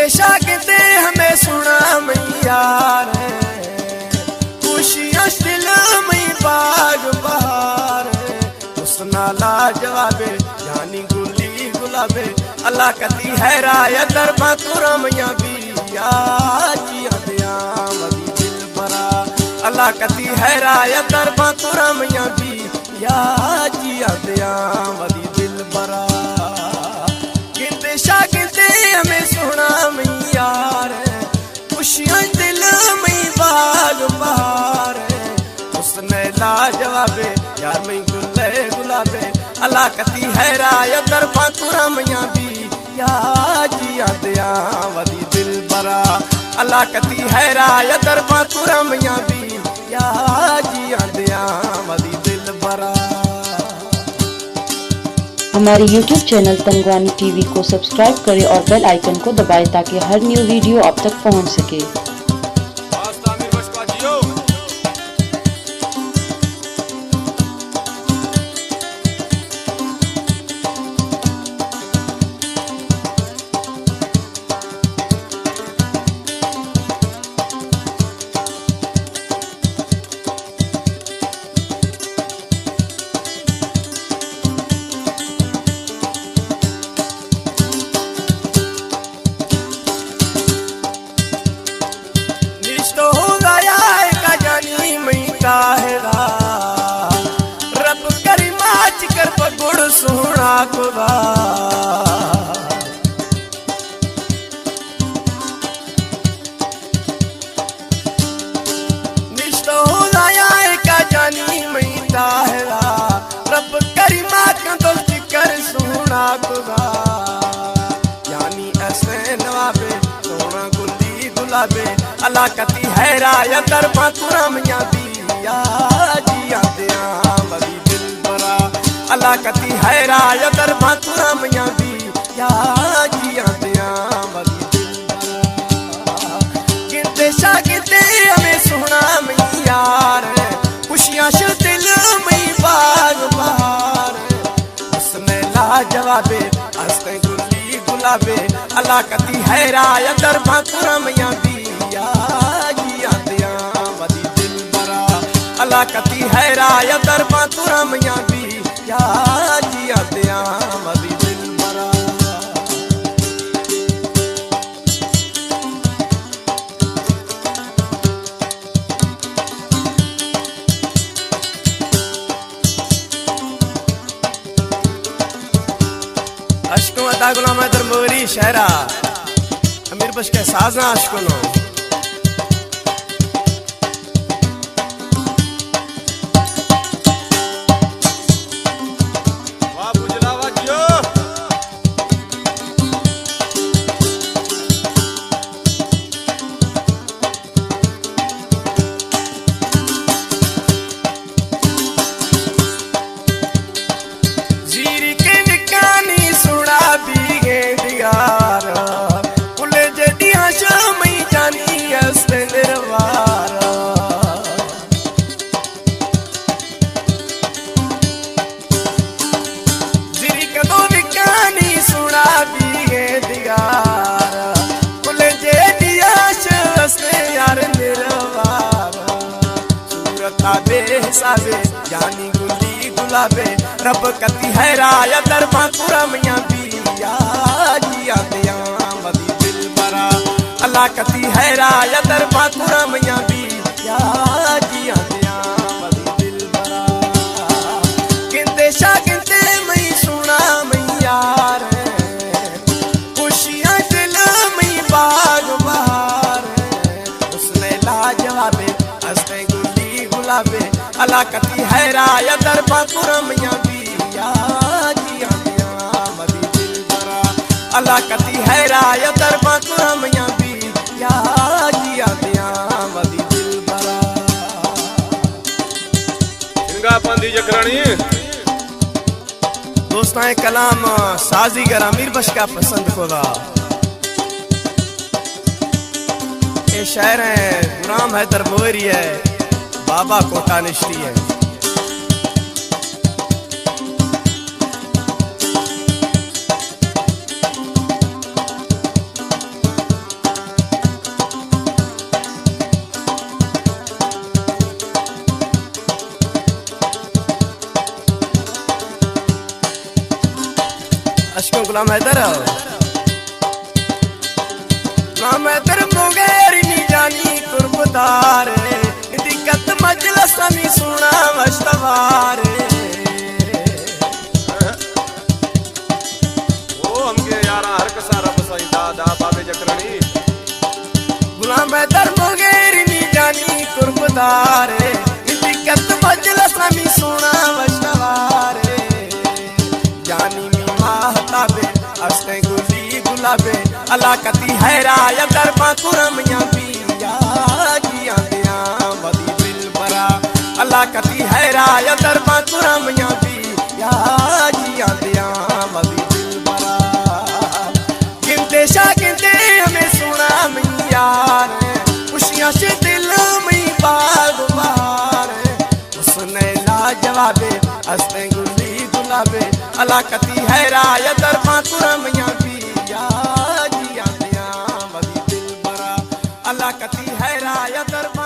शागिर्दे हमें सुना मैया रे, खुशियाँ दिल में बाग बहार हुस्ना लाजवाबे यानी गुली गुलाबे अल्लाह कती है राय दरबा तुरा मैया बिया जिया दिया मदी दिल बरा अल्लाह कती है राय दरबा तुरा मैया बिया जिया दिया मदी दिल बरा। गिनते शागिर्दे हमें सुना मैया रे, खुशियाँ दिल में बाग बहार उसने लाजवाबे यार में गुले गुलाबे अल्लाह कती है राय दरबा तुरा मैया बिया जिया दिया मदी दिल बरा अल्लाह कती है राय दरबा तुरा मैया बिया जिया दिया मदी दिल बरा। हमारे YouTube चैनल तंगवानी टीवी को सब्सक्राइब करें और बेल आइकन को दबाएं ताकि हर न्यू वीडियो आप तक पहुंच सके। रब करी माच कर पगुड़ सोना खुदा निश्त हो जाया का जानी मैता है रब करी माच कर सोना खुदा यानी ऐसे नवाबे सोना गुल्ली गुलाबे अल्लाह कती है राय दरबा तुरा मैया बिया जिया दिया मदी दिल बरा अल्लाह कती है राय दरबा तुरा मैया बिया जिया दिया मदी दिल बरा। गिनते शागिर्दे हमें सुना मैया रे, खुशियाँ दिल में बाग बहार उसने लाजवाबे हंसते गुल्ली गुलाबे अल्लाह कती है राय दरबा तुरा मैया बिया जिया दिया मदी दिल बरा अल्लाह कती है राय दरबा तुरा मैया बिया जिया दिया मदी दिल बरा। अशकों अदा गुलाम हैदर मोरी शहरा अमीर बश के साजना अशकों नो साबे यानी गुली गुलाबे रब कती है राय दरबा तुरा मैया बिया जिया दिया मदी दिल बरा अल्लाह कती है राय दरबा तुरा मैया बिया जिया दिया मदी दिल बरा। गिनते शागिर्दे मैं सुना मैया रे, खुशियाँ दिल में बाग बहार उसने लाजवाबे हंसते गुली गुलाबे अल्लाह कती है राय दरबा तुरा मैया बिया जिया दिया मदी दिल बरा अल्लाह कती है राय दरबा तुरा मैया बिया जिया दिया मदी दिल बरा। इनका पंदी जकरानी दोस्तान कलाम साजीगर अमीर बश का पसंद खोला ये शायर है गुलाम हैदर मोरी है बाबा कोटा निश्ती है। गुलाम हैदर मुगेरी नी जानी कुर्बदार दिक्कत मजलस नी सुना मशतवार ओ हमके यारा हर कसारा बसाई दादा बाबे जकरानी गुलाम हैदर मुगेरी नी जानी कुर्बदार दिक्कत मजलस नी सुना मशतवार जानी मी महताबे अस्ते गुली गुलाबे अला कती हैराया दरबा कुरमिया पिया जिया दिया बदी दिल बरा अला कती हैराया दरबा कुरमिया पिया जिया दिया बदी दिल बरा गिनते शा गिनते हमें सुना मैया खुशियां से दिल में बाग बहार उसने लाजवाबे अस्ते गुली गुलाबे अला कती हैराया दरबा कुरमिया पिया जिया दिया बदी दिल बरा अला कती हैराया दरबा